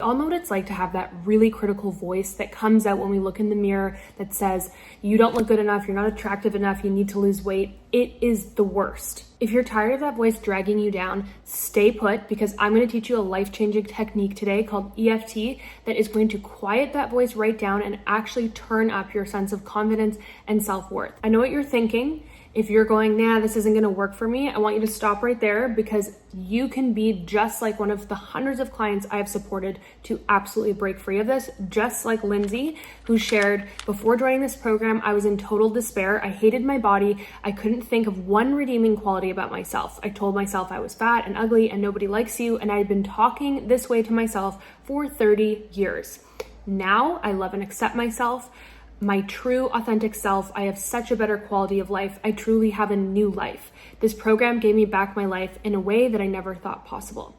All know what it's like to have that really critical voice that comes out when we look in the mirror that says, you don't look good enough, you're not attractive enough, you need to lose weight. It is the worst. If you're tired of that voice dragging you down, stay put, because I'm going to teach you a life-changing technique today called EFT that is going to quiet that voice right down and actually turn up your sense of confidence and self-worth. I know what you're thinking. If you're going, nah, this isn't going to work for me, I want you to stop right there, because you can be just like one of the hundreds of clients I have supported to absolutely break free of this, just like Lindsay, who shared, before joining this program, I was in total despair. I hated my body. I couldn't think of one redeeming quality about myself. I told myself I was fat and ugly and nobody likes you, and I had been talking this way to myself for 30 years. Now I love and accept myself. My true authentic self. I have such a better quality of life. I truly have a new life. This program gave me back my life in a way that I never thought possible.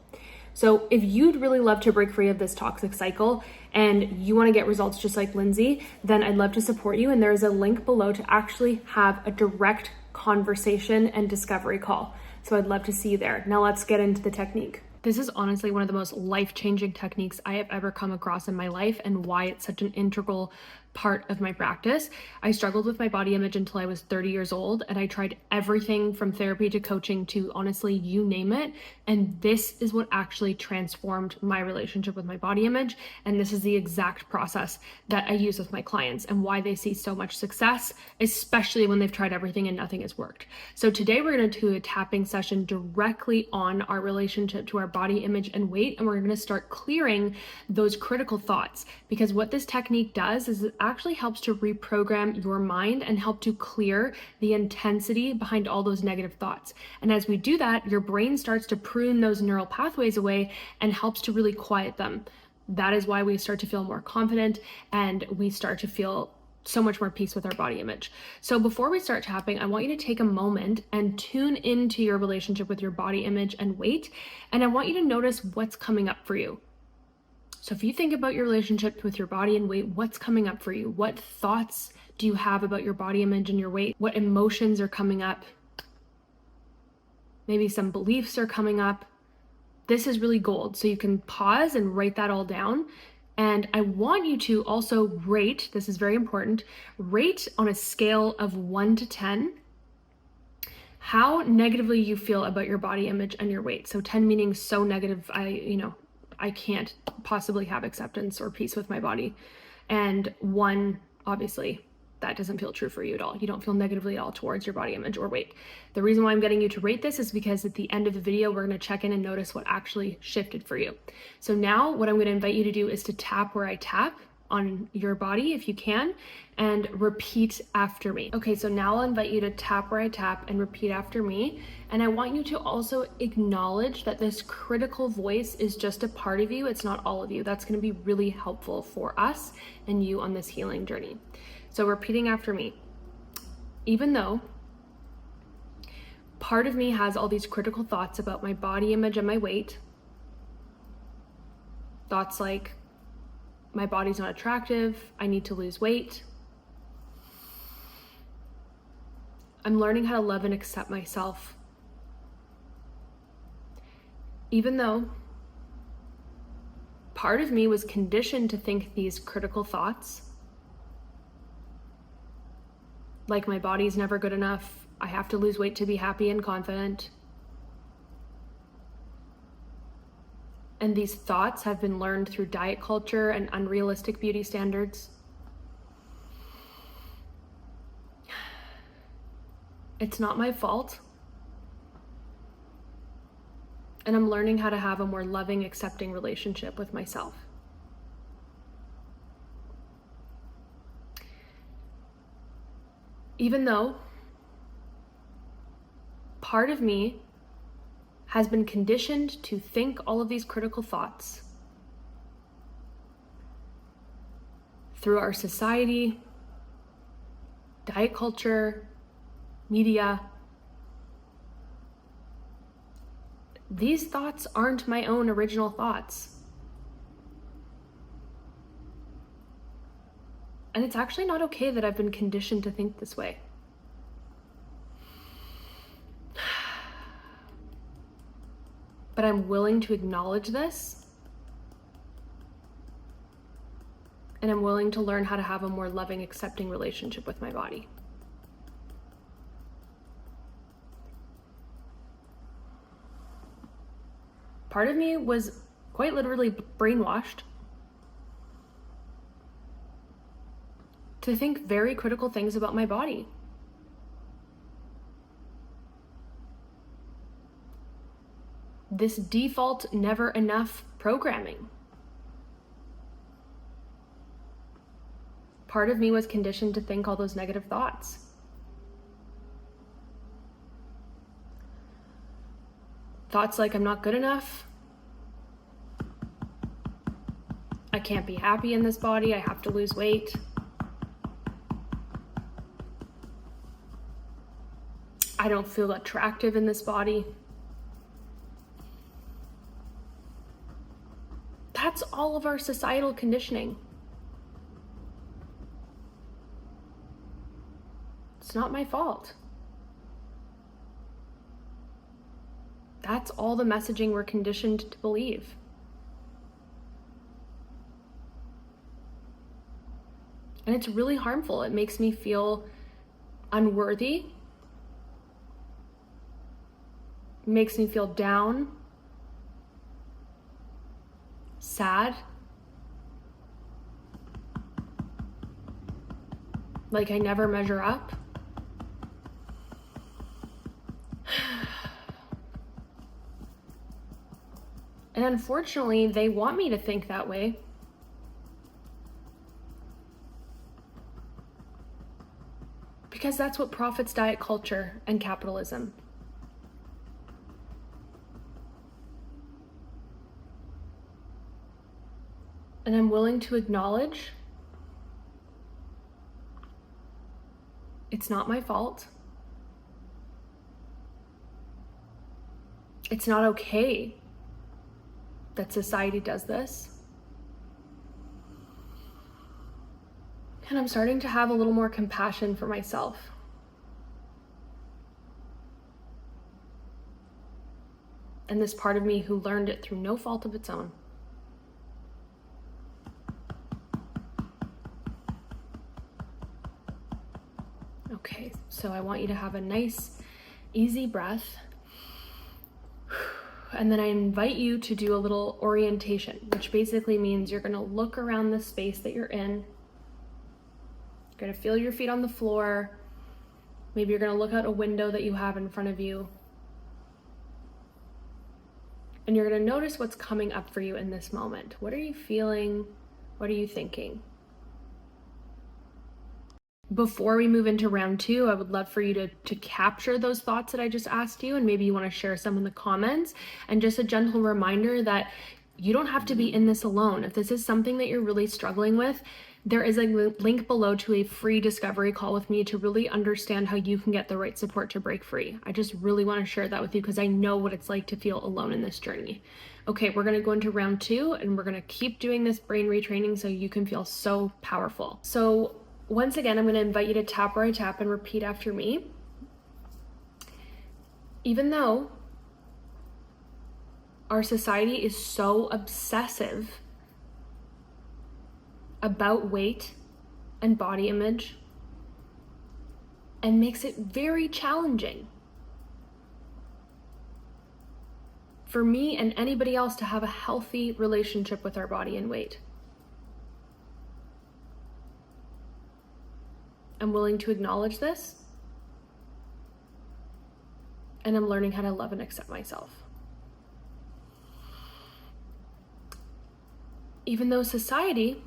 So if you'd really love to break free of this toxic cycle and you want to get results just like Lindsay, then I'd love to support you. And there's a link below to actually have a direct conversation and discovery call. So I'd love to see you there. Now let's get into the technique. This is honestly one of the most life-changing techniques I have ever come across in my life, and why it's such an integral part of my practice. I struggled with my body image until I was 30 years old, and I tried everything from therapy to coaching to honestly, you name it. And this is what actually transformed my relationship with my body image. And this is the exact process that I use with my clients and why they see so much success, especially when they've tried everything and nothing has worked. So today we're going to do a tapping session directly on our relationship to our body image and weight. And we're going to start clearing those critical thoughts, because what this technique does is it actually helps to reprogram your mind and help to clear the intensity behind all those negative thoughts. And as we do that, your brain starts to prune those neural pathways away and helps to really quiet them. That is why we start to feel more confident and we start to feel so much more peace with our body image. So before we start tapping, I want you to take a moment and tune into your relationship with your body image and weight. And I want you to notice what's coming up for you. So if you think about your relationship with your body and weight, what's coming up for you? What thoughts do you have about your body image and your weight? What emotions are coming up? Maybe some beliefs are coming up. This is really gold. So you can pause and write that all down. And I want you to also rate, this is very important, rate on a scale of 1 to 10, how negatively you feel about your body image and your weight. So 10 meaning so negative, I can't possibly have acceptance or peace with my body. And 1, obviously, that doesn't feel true for you at all. You don't feel negatively at all towards your body image or weight. The reason why I'm getting you to rate this is because at the end of the video, we're going to check in and notice what actually shifted for you. So now what I'm going to invite you to do is to tap where I tap on your body if you can, and repeat after me. Okay, so now I'll invite you to tap where I tap and repeat after me. And I want you to also acknowledge that this critical voice is just a part of you. It's not all of you. That's going to be really helpful for us and you on this healing journey. So repeating after me. Even though part of me has all these critical thoughts about my body image and my weight, thoughts like, my body's not attractive, I need to lose weight. I'm learning how to love and accept myself. Even though part of me was conditioned to think these critical thoughts, like my body's never good enough, I have to lose weight to be happy and confident. And these thoughts have been learned through diet culture and unrealistic beauty standards. It's not my fault. And I'm learning how to have a more loving, accepting relationship with myself. Even though part of me has been conditioned to think all of these critical thoughts through our society, diet culture, media. These thoughts aren't my own original thoughts. And it's actually not okay that I've been conditioned to think this way. But I'm willing to acknowledge this And I'm willing to learn how to have a more loving, accepting relationship with my body. Part of me was quite literally brainwashed to think very critical things about my body. This default never enough programming. Part of me was conditioned to think all those negative thoughts. Thoughts like, I'm not good enough. I can't be happy in this body. I have to lose weight. I don't feel attractive in this body. That's all of our societal conditioning. It's not my fault. That's all the messaging we're conditioned to believe. And it's really harmful. It makes me feel unworthy. It makes me feel down, sad, like I never measure up. And unfortunately, they want me to think that way. Because that's what profits diet culture and capitalism. And I'm willing to acknowledge it's not my fault. It's not okay that society does this. And I'm starting to have a little more compassion for myself. And this part of me who learned it through no fault of its own. Okay, so I want you to have a nice, easy breath. And then I invite you to do a little orientation, which basically means you're gonna look around the space that you're in. You're gonna feel your feet on the floor. Maybe you're gonna look out a window that you have in front of you. And you're gonna notice what's coming up for you in this moment. What are you feeling? What are you thinking? Before we move into round 2, I would love for you to capture those thoughts that I just asked you, and maybe you want to share some in the comments. And just a gentle reminder that you don't have to be in this alone. If this is something that you're really struggling with, there is a link below to a free discovery call with me to really understand how you can get the right support to break free. I just really want to share that with you because I know what it's like to feel alone in this journey. Okay, we're going to go into round 2 and we're going to keep doing this brain retraining so you can feel so powerful. So once again, I'm going to invite you to tap where I tap and repeat after me. Even though our society is so obsessive about weight and body image and makes it very challenging for me and anybody else to have a healthy relationship with our body and weight, I'm willing to acknowledge this, and I'm learning how to love and accept myself. Even though society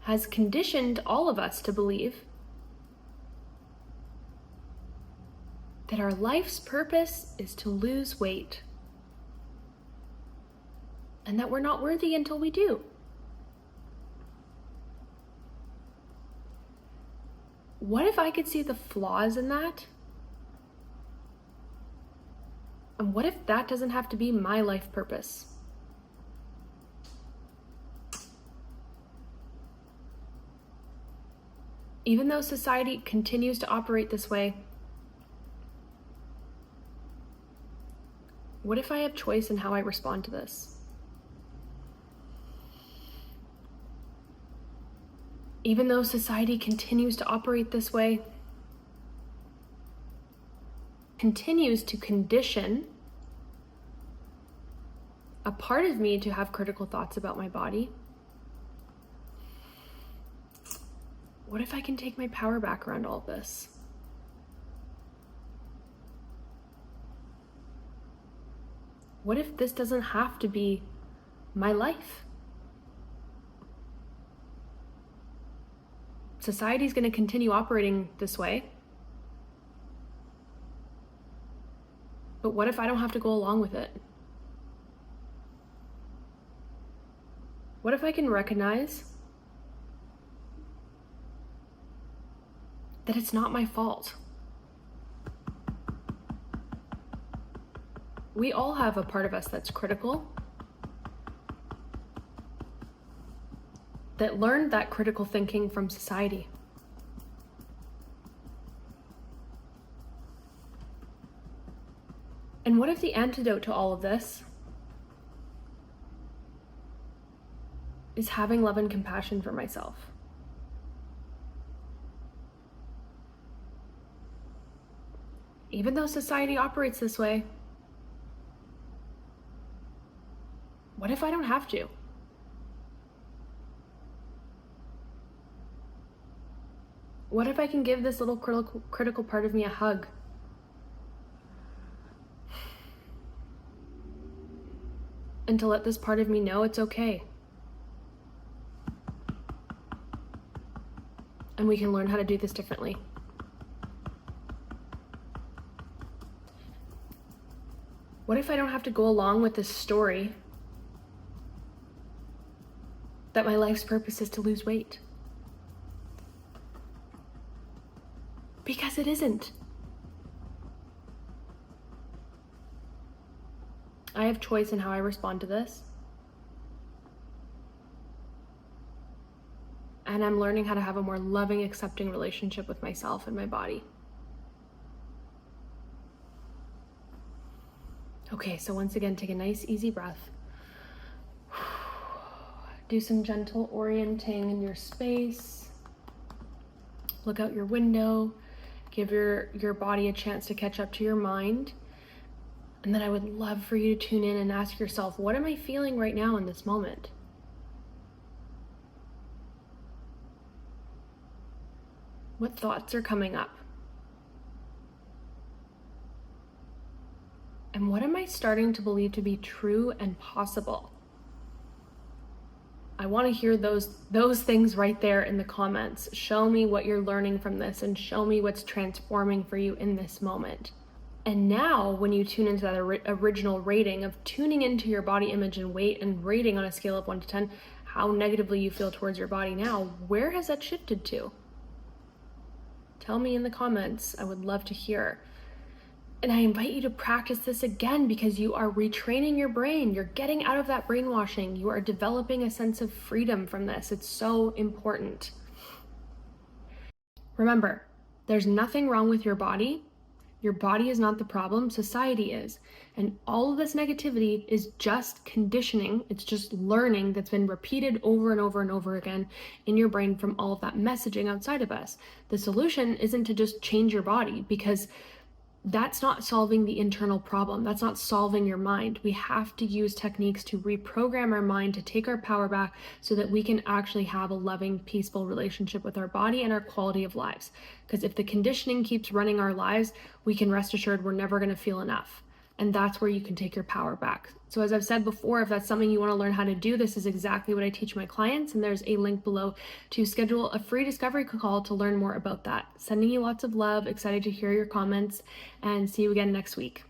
has conditioned all of us to believe that our life's purpose is to lose weight, and that we're not worthy until we do. What if I could see the flaws in that? And what if that doesn't have to be my life purpose? Even though society continues to operate this way, what if I have choice in how I respond to this? Even though society continues to operate this way, continues to condition a part of me to have critical thoughts about my body, what if I can take my power back around all of this? What if this doesn't have to be my life? Society's going to continue operating this way. But what if I don't have to go along with it? What if I can recognize that it's not my fault? We all have a part of us that's critical, that learned that critical thinking from society. And what if the antidote to all of this is having love and compassion for myself? Even though society operates this way, what if I don't have to? What if I can give this little critical part of me a hug? And to let this part of me know it's okay. And we can learn how to do this differently. What if I don't have to go along with this story that my life's purpose is to lose weight? Because it isn't. I have choice in how I respond to this. And I'm learning how to have a more loving, accepting relationship with myself and my body. Okay, so once again, take a nice, easy breath. Do some gentle orienting in your space. Look out your window. Give your body a chance to catch up to your mind. And then I would love for you to tune in and ask yourself, what am I feeling right now in this moment? What thoughts are coming up? And what am I starting to believe to be true and possible? I want to hear those things right there in the comments. Show me what you're learning from this and show me what's transforming for you in this moment. And now when you tune into that original rating of tuning into your body image and weight and rating on a scale of 1 to 10, how negatively you feel towards your body now, where has that shifted to? Tell me in the comments. I would love to hear. And I invite you to practice this again because you are retraining your brain. You're getting out of that brainwashing. You are developing a sense of freedom from this. It's so important. Remember, there's nothing wrong with your body. Your body is not the problem, society is. And all of this negativity is just conditioning. It's just learning that's been repeated over and over and over again in your brain from all of that messaging outside of us. The solution isn't to just change your body because that's not solving the internal problem. That's not solving your mind. We have to use techniques to reprogram our mind, to take our power back so that we can actually have a loving, peaceful relationship with our body and our quality of lives. Because if the conditioning keeps running our lives, we can rest assured we're never going to feel enough. And that's where you can take your power back. So as I've said before, if that's something you want to learn how to do, this is exactly what I teach my clients. And there's a link below to schedule a free discovery call to learn more about that. Sending you lots of love, excited to hear your comments, and see you again next week.